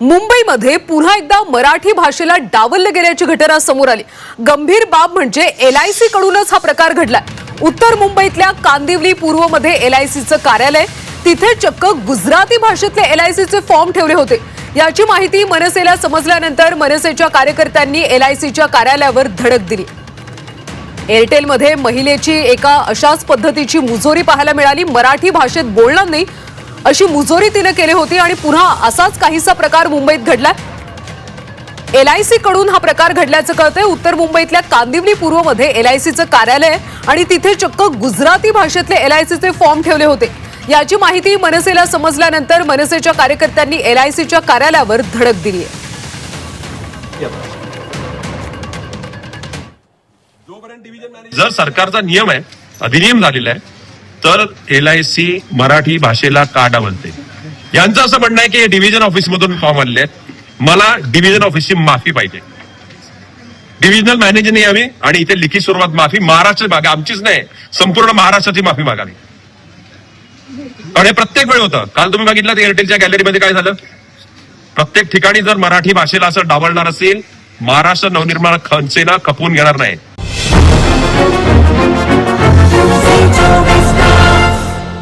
मुंबईमध्ये पुन्हा एकदा मराठी भाषेला डावलले गेल्याची घटना समोर आली। गंभीर बाब म्हणजे LIC कडूनच हा प्रकार घडलाय। उत्तर मुंबईतल्या कांदिवली पूर्वमध्ये LICचं कार्यालय, तिथे चक्क गुजराती भाषेतले LICचे फॉर्म ठेवले होते। याची माहिती मनसेला समजल्यानंतर मनसेच्या कार्यकर्त्यांनी LICच्या कार्यालयावर धडक दिली। एअरटेलमध्ये महिलेची एका अशाच पद्धतीची मुजोरी पाहायला मिळाली। मराठी भाषेत बोलणार नाही अशी मुजोरी तिने केली होती आणि पुन्हा असाच काहीसा प्रकार मुंबईत घडला। LIC कडून हा प्रकार घडल्याचं कळतंय। उत्तर मुंबईतल्या कांदिवली पूर्वमध्ये LICचं कार्यालय आणि तिथे चक्क गुजराती भाषेतले LICचे फॉर्म ठेवले होते। याची माहिती मनसेला समजल्यानंतर मनसेच्या कार्यकर्त्यांनी LICच्या कार्यालयावर धडक दिली आहे। जर सरकारचा नियम आहे, अधिनियम झालेला आहे, तर LIC मराठी भाषेला का डावलते? यांचं असं म्हणणं आहे की डिव्हिजन ऑफिस मधून फॉर्म आलेले आहेत। मला डिव्हिजन ऑफिसची माफी पाहिजे, डिव्हिजनल मॅनेजरने यावी आणि इथे लिखित स्वरूपात माफी महाराष्ट्र मागा, आमचीच नाही संपूर्ण महाराष्ट्राची माफी मागावी। कारण हे प्रत्येक वेळ होतं। काल तुम्ही बघितलं एअरटेलच्या गॅलरीमध्ये काय झालं। प्रत्येक ठिकाणी जर मराठी भाषेला असं डावलणार असेल, महाराष्ट्र नवनिर्माण सेना खपवून घेणार नाही।